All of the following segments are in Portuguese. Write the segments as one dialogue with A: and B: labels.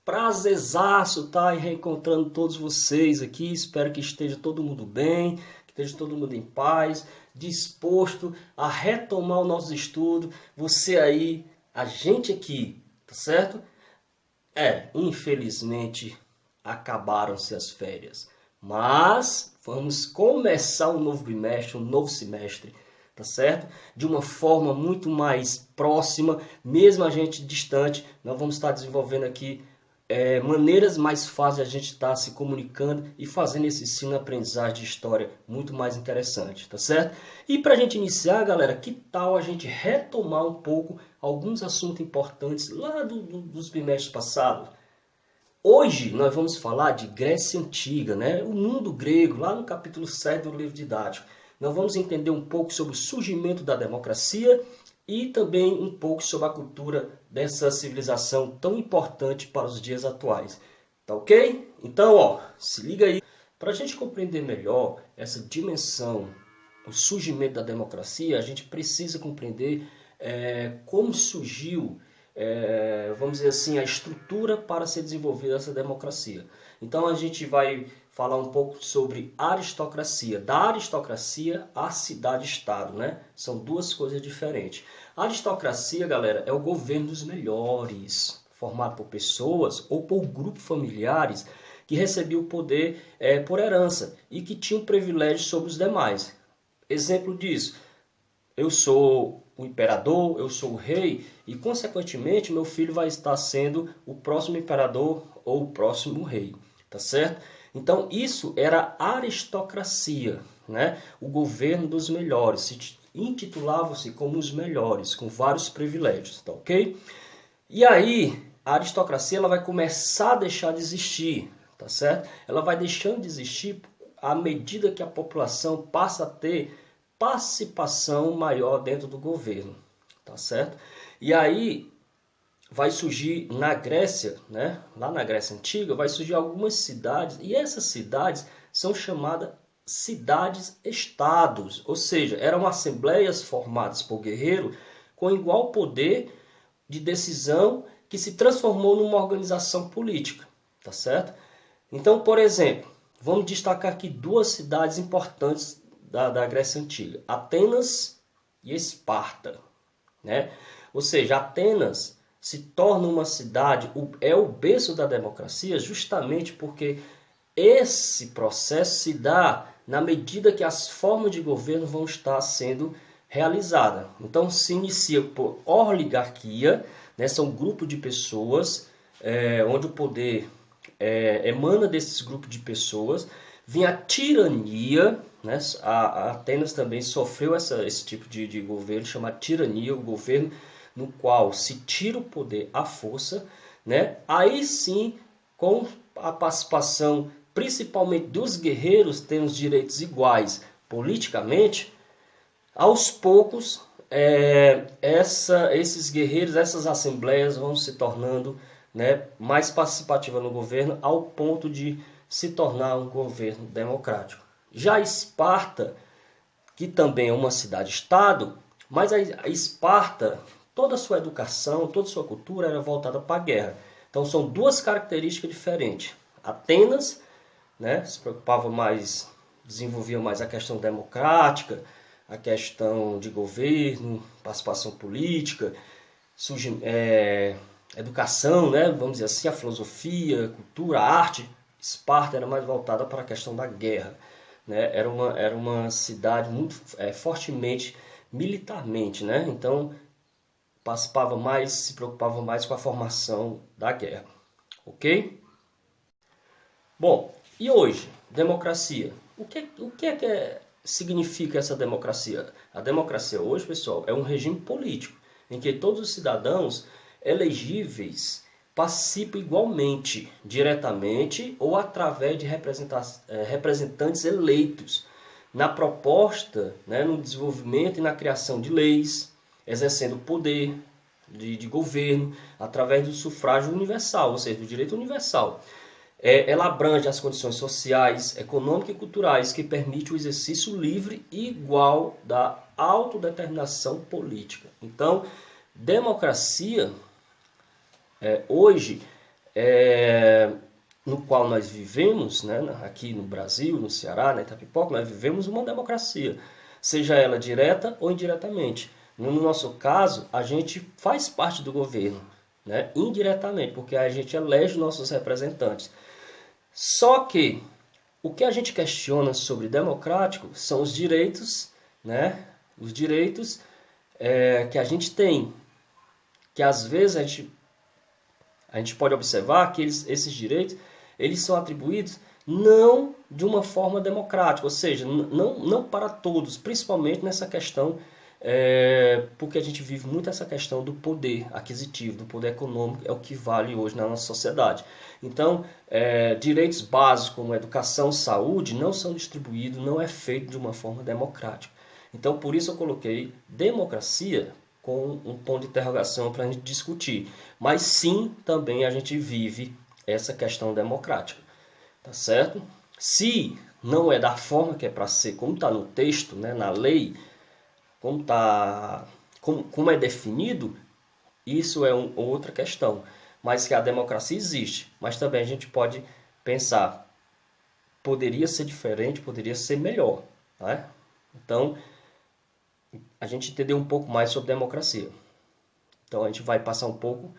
A: Prazerzaço estar reencontrando todos vocês aqui. Espero que esteja todo mundo bem, que esteja todo mundo em paz, disposto a retomar o nosso estudo. Você aí, a gente aqui, tá certo? Infelizmente acabaram-se as férias, mas vamos começar um novo bimestre, um novo semestre, tá certo? De uma forma muito mais próxima, mesmo a gente distante, nós vamos estar desenvolvendo aqui maneiras mais fáceis de a gente estar se comunicando e fazendo esse ensino-aprendizagem de história muito mais interessante, tá certo? E para a gente iniciar, galera, que tal a gente retomar um pouco alguns assuntos importantes lá dos bimestres passados? Hoje nós vamos falar de Grécia Antiga, né? O mundo grego, lá no capítulo 7 do livro didático. Nós vamos entender um pouco sobre o surgimento da democracia e também um pouco sobre a cultura dessa civilização tão importante para os dias atuais. Tá ok? Então, se liga aí. Para a gente compreender melhor essa dimensão, o surgimento da democracia, a gente precisa compreender como surgiu, vamos dizer assim, a estrutura para ser desenvolvida essa democracia. Então a gente vai falar um pouco sobre aristocracia. Da aristocracia à cidade-estado, né? São duas coisas diferentes. A aristocracia, galera, é o governo dos melhores, formado por pessoas ou por grupos familiares que recebiam o poder por herança e que tinham privilégios sobre os demais. Exemplo disso, eu sou o imperador, eu sou o rei e, consequentemente, meu filho vai estar sendo o próximo imperador ou o próximo rei, tá certo? Então, isso era aristocracia, né? O governo dos melhores, intitulavam-se como os melhores, com vários privilégios, tá ok? E aí, a aristocracia ela vai começar a deixar de existir, tá certo? Ela vai deixando de existir à medida que a população passa a ter participação maior dentro do governo, tá certo? E aí vai surgir na Grécia, né? Lá na Grécia Antiga, vai surgir algumas cidades, e essas cidades são chamadas cidades-estados, ou seja, eram assembleias formadas por guerreiros com igual poder de decisão que se transformou numa organização política, tá certo? Então, por exemplo, vamos destacar aqui duas cidades importantes da Grécia Antiga, Atenas e Esparta, né? Ou seja, Atenas se torna uma cidade, é o berço da democracia, justamente porque esse processo se dá na medida que as formas de governo vão estar sendo realizadas. Então se inicia por oligarquia, né? São um grupo de pessoas onde o poder emana desses grupos de pessoas. Vem a tirania, né? A Atenas também sofreu esse tipo de governo, chamado tirania, o governo no qual se tira o poder à força, né? Aí sim, com a participação principalmente dos guerreiros, tendo os direitos iguais politicamente, aos poucos esses guerreiros, essas assembleias vão se tornando, né, mais participativas no governo, ao ponto de se tornar um governo democrático. Já Esparta, que também é uma cidade-estado, mas a Esparta, toda a sua educação, toda a sua cultura era voltada para a guerra. Então são duas características diferentes. Atenas, né, se preocupava mais, desenvolvia mais a questão democrática, a questão de governo, participação política, educação, né, vamos dizer assim, a filosofia, a cultura, a arte. Esparta era mais voltada para a questão da guerra, né? Era uma cidade muito fortemente militarmente, né? Então participava mais, se preocupava mais com a formação da guerra, ok? Bom, e hoje, democracia? O que significa essa democracia? A democracia hoje, pessoal, é um regime político em que todos os cidadãos elegíveis participam igualmente, diretamente ou através de representantes eleitos na proposta, né, no desenvolvimento e na criação de leis, exercendo poder de governo através do sufrágio universal, ou seja, do direito universal. Ela abrange as condições sociais, econômicas e culturais que permitem o exercício livre e igual da autodeterminação política. Então, democracia hoje no qual nós vivemos, né, aqui no Brasil, no Ceará, na Itapipoca, nós vivemos uma democracia, seja ela direta ou indiretamente. No nosso caso, a gente faz parte do governo, né, indiretamente, porque a gente elege nossos representantes. Só que o que a gente questiona sobre democrático são os direitos, né, os direitos que a gente tem, que às vezes a gente pode observar que esses direitos eles são atribuídos não de uma forma democrática, ou seja, não para todos, principalmente nessa questão, porque a gente vive muito essa questão do poder aquisitivo, do poder econômico, é o que vale hoje na nossa sociedade. Então, direitos básicos como educação, saúde, não são distribuídos, não é feito de uma forma democrática. Então, por isso eu coloquei democracia com um ponto de interrogação para a gente discutir. Mas sim, também a gente vive essa questão democrática, tá certo? Se não é da forma que é para ser, como está no texto, né, na lei, como é definido, isso é outra questão. Mas que a democracia existe, mas também a gente pode pensar, poderia ser diferente, poderia ser melhor, né? Então, a gente entendeu um pouco mais sobre democracia. Então a gente vai passar um pouco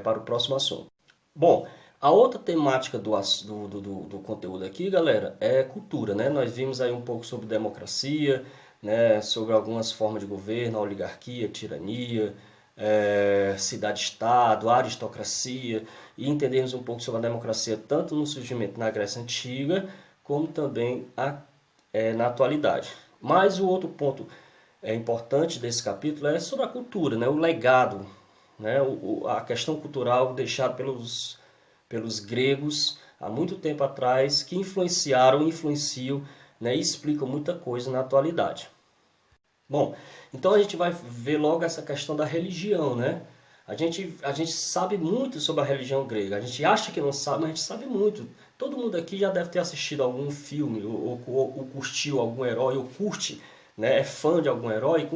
A: para o próximo assunto. Bom, a outra temática do conteúdo aqui, galera, é cultura, né? Nós vimos aí um pouco sobre democracia, né? Sobre algumas formas de governo, a oligarquia, tirania, cidade-estado, aristocracia, e entendemos um pouco sobre a democracia tanto no surgimento na Grécia Antiga, como também na atualidade. Mas o outro ponto importante desse capítulo é sobre a cultura, né? O legado, né? A questão cultural deixada pelos gregos há muito tempo atrás, que influenciam, né? E explicam muita coisa na atualidade. Bom, então a gente vai ver logo essa questão da religião, né? A gente sabe muito sobre a religião grega. A gente acha que não sabe, mas a gente sabe muito. Todo mundo aqui já deve ter assistido algum filme, ou curtiu algum herói, ou curte, né, é fã de algum herói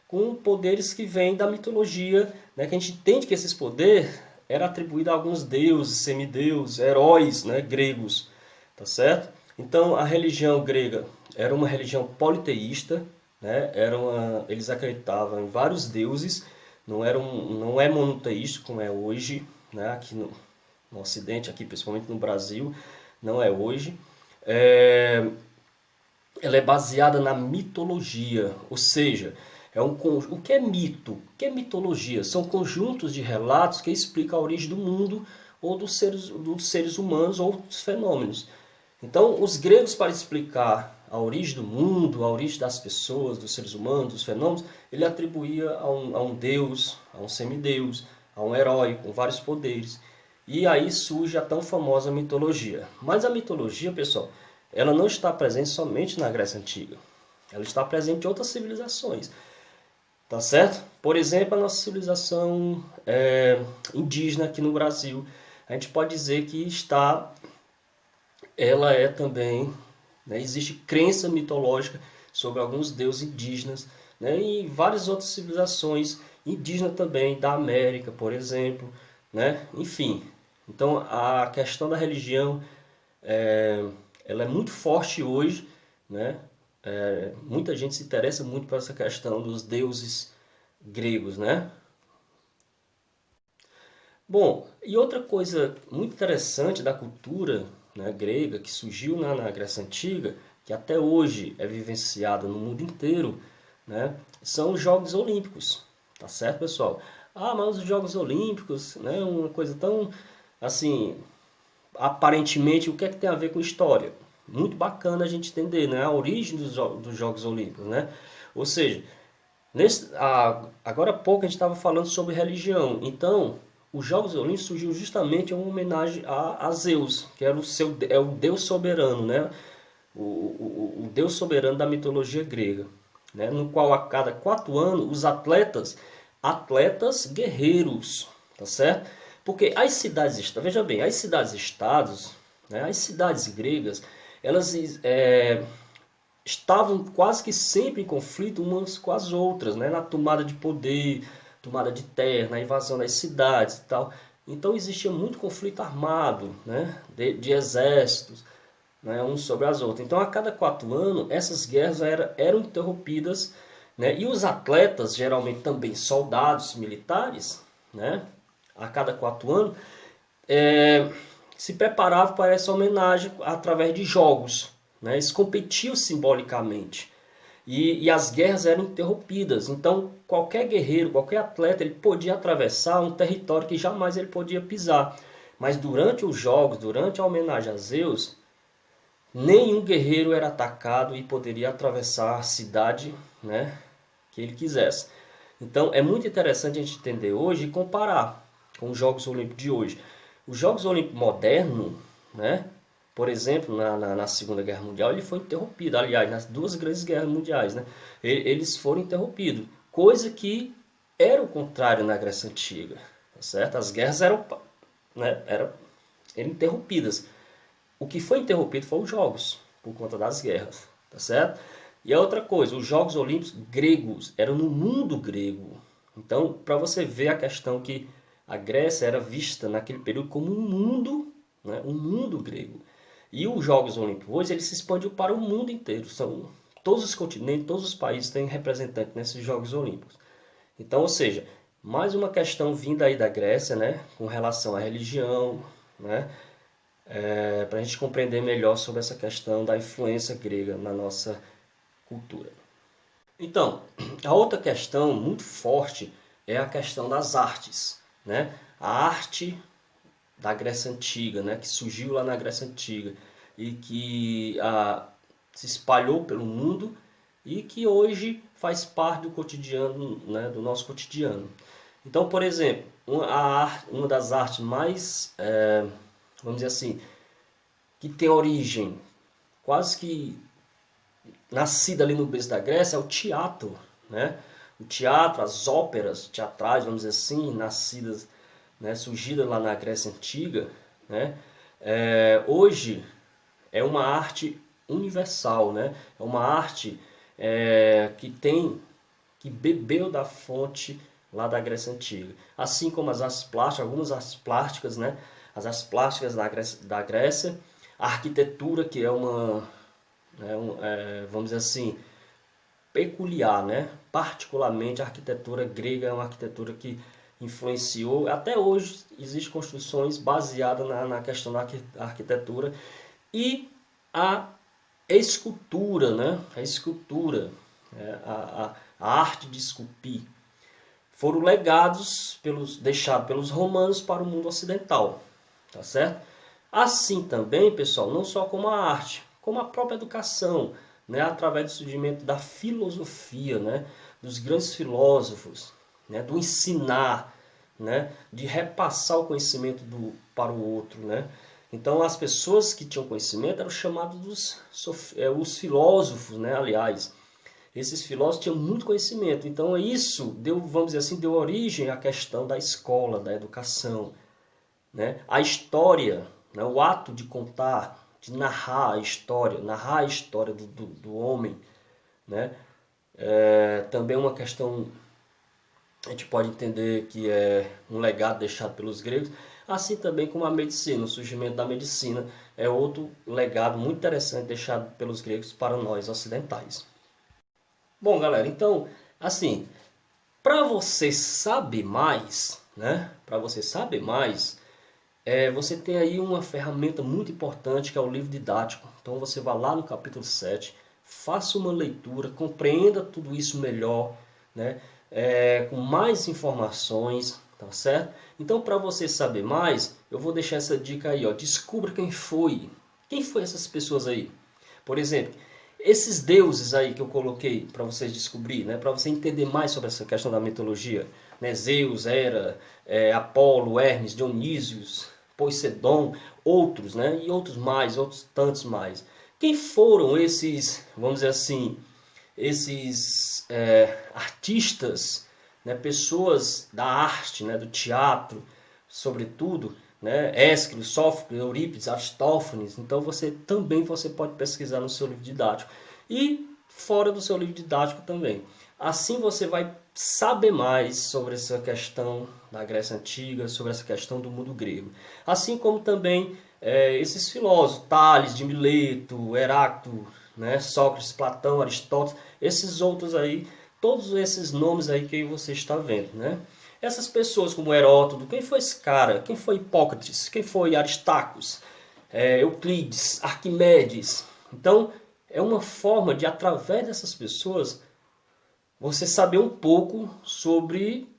A: com poderes que vêm da mitologia, né, que a gente entende que esses poderes eram atribuídos a alguns deuses, semideuses, heróis, né, gregos, tá certo? Então a religião grega era uma religião politeísta, né, eles acreditavam em vários deuses, não é monoteísta como é hoje, né, aqui no Ocidente, aqui principalmente no Brasil, não é hoje. Ela é baseada na mitologia, ou seja, o que é mito? O que é mitologia? São conjuntos de relatos que explicam a origem do mundo ou dos seres humanos ou dos fenômenos. Então, os gregos, para explicar a origem do mundo, a origem das pessoas, dos seres humanos, dos fenômenos, ele atribuía a um deus, a um semideus, a um herói com vários poderes. E aí surge a tão famosa mitologia. Mas a mitologia, pessoal, ela não está presente somente na Grécia Antiga. Ela está presente em outras civilizações. Tá certo? Por exemplo, a nossa civilização indígena aqui no Brasil, a gente pode dizer que ela é também, né, existe crença mitológica sobre alguns deuses indígenas, né, e várias outras civilizações indígenas também, da América, por exemplo, né, enfim. Então, a questão da religião ela é muito forte hoje, né? Muita gente se interessa muito por essa questão dos deuses gregos, né? Bom, e outra coisa muito interessante da cultura, né, grega, que surgiu na Grécia Antiga, que até hoje é vivenciada no mundo inteiro, né, são os Jogos Olímpicos, tá certo, pessoal? Ah, mas os Jogos Olímpicos, né, uma coisa tão, assim, aparentemente, o que é que tem a ver com história? Muito bacana a gente entender, né, a origem dos Jogos Olímpicos, né? Ou seja, agora há pouco a gente estava falando sobre religião, então os Jogos Olímpicos surgiu justamente em uma homenagem a Zeus, que era o deus soberano, né? O deus soberano da mitologia grega, né? No qual a cada 4 anos os atletas guerreiros, tá certo? Porque as cidades-estados, veja bem, as cidades-estados, né, as cidades gregas, elas estavam quase que sempre em conflito umas com as outras, né, na tomada de poder, tomada de terra, na invasão das cidades e tal. Então existia muito conflito armado, né, de exércitos, né, uns sobre as outras. Então a cada 4 anos essas guerras eram interrompidas, né, e os atletas, geralmente também soldados militares, né, a cada 4 anos, se preparavam para essa homenagem através de jogos, né, eles competiam simbolicamente. E as guerras eram interrompidas. Então, qualquer guerreiro, qualquer atleta, ele podia atravessar um território que jamais ele podia pisar. Mas durante os jogos, durante a homenagem a Zeus, nenhum guerreiro era atacado e poderia atravessar a cidade, né, que ele quisesse. Então, é muito interessante a gente entender hoje e comparar com os Jogos Olímpicos de hoje. Os Jogos Olímpicos modernos, né, por exemplo, na Segunda Guerra Mundial, ele foi interrompido. Aliás, nas 2 grandes guerras mundiais, né, eles foram interrompidos. Coisa que era o contrário na Grécia Antiga. Tá certo? As guerras eram interrompidas. O que foi interrompido foram os jogos, por conta das guerras. Tá certo? E a outra coisa, os Jogos Olímpicos gregos eram no mundo grego. Então, para você ver a questão que a Grécia era vista naquele período como um mundo, né, um mundo grego. E os Jogos Olímpicos hoje ele se expandiu para o mundo inteiro. São todos os continentes, todos os países têm representantes nesses Jogos Olímpicos. Então, ou seja, mais uma questão vinda aí da Grécia, né, com relação à religião, né, para a gente compreender melhor sobre essa questão da influência grega na nossa cultura. Então, a outra questão muito forte é a questão das artes, né? A arte da Grécia Antiga, né, que surgiu lá na Grécia Antiga e que se espalhou pelo mundo e que hoje faz parte do cotidiano, né, do nosso cotidiano. Então, por exemplo, uma das artes mais, vamos dizer assim, que tem origem quase que nascida ali no berço da Grécia é o teatro, né? O teatro, as óperas teatrais, vamos dizer assim, nascidas, né, surgidas lá na Grécia Antiga, né? Hoje é uma arte universal, né? É uma arte que bebeu da fonte lá da Grécia Antiga. Assim como as artes plásticas, algumas artes plásticas, né? As artes plásticas da Grécia, a arquitetura, que é vamos dizer assim, peculiar, né? Particularmente a arquitetura grega é uma arquitetura que influenciou, até hoje existem construções baseadas na questão da arquitetura e a escultura, né? A escultura, a arte de esculpir, foram legados deixados pelos romanos para o mundo ocidental, tá certo? Assim também, pessoal, não só como a arte, como a própria educação, né, através do surgimento da filosofia, né, dos grandes filósofos, né, do ensinar, né, de repassar o conhecimento para o outro, né. Então as pessoas que tinham conhecimento eram chamados os filósofos, né, aliás. Esses filósofos tinham muito conhecimento, então isso deu, vamos dizer assim, deu origem à questão da escola, da educação, né. A história, né, o ato de contar, de narrar a história do homem, né? Também uma questão, a gente pode entender que é um legado deixado pelos gregos, assim também como a medicina, o surgimento da medicina é outro legado muito interessante deixado pelos gregos para nós ocidentais. Bom, galera, então, assim, para você saber mais, né? Para você saber mais, você tem aí uma ferramenta muito importante que é o livro didático. Então você vai lá no capítulo 7, faça uma leitura, compreenda tudo isso melhor, né? Com mais informações, tá certo? Então, para você saber mais, eu vou deixar essa dica aí, ó. Descubra quem foi essas pessoas aí. Por exemplo, esses deuses aí que eu coloquei para vocês descobrir, né? Para você entender mais sobre essa questão da mitologia, né? Zeus, Hera, Apolo, Hermes, Dionísios, Poseidon, outros, né? E outros tantos mais. Quem foram esses, vamos dizer assim, esses artistas, né? Pessoas da arte, né? Do teatro, sobretudo, né? Ésquilo, Sófocles, Eurípides, Aristófanes. Então você pode pesquisar no seu livro didático e fora do seu livro didático também. Assim você vai saber mais sobre essa questão da Grécia Antiga, sobre essa questão do mundo grego. Assim como também esses filósofos, Tales de Mileto, Heráclito, né, Sócrates, Platão, Aristóteles, esses outros aí, todos esses nomes aí que você está vendo, né? Essas pessoas como Heródoto, quem foi esse cara? Quem foi Hipócrates? Quem foi Aristarcos? Euclides, Arquimedes? Então, é uma forma de, através dessas pessoas, você saber um pouco sobre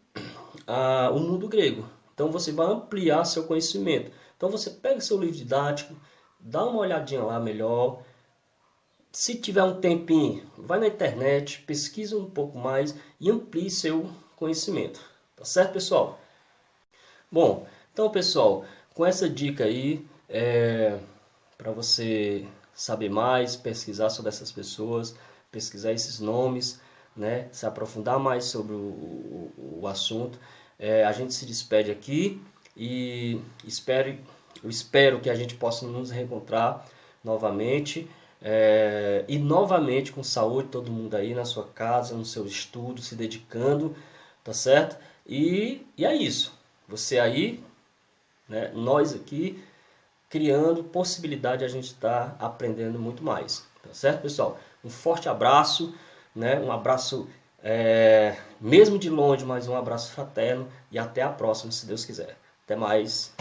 A: o mundo grego. Então, você vai ampliar seu conhecimento. Então, você pega seu livro didático, dá uma olhadinha lá melhor. Se tiver um tempinho, vai na internet, pesquisa um pouco mais e amplie seu conhecimento. Tá certo, pessoal? Bom, então, pessoal, com essa dica aí, para você saber mais, pesquisar sobre essas pessoas, pesquisar esses nomes, né, se aprofundar mais sobre o assunto, a gente se despede aqui e eu espero que a gente possa nos reencontrar novamente. E novamente com saúde, todo mundo aí na sua casa, no seu estudo, se dedicando, tá certo? E é isso. Você aí, né, nós aqui, criando possibilidade de a gente estar aprendendo muito mais. Tá certo, pessoal? Um forte abraço, né? Um abraço, mesmo de longe, mas um abraço fraterno. E até a próxima, se Deus quiser. Até mais.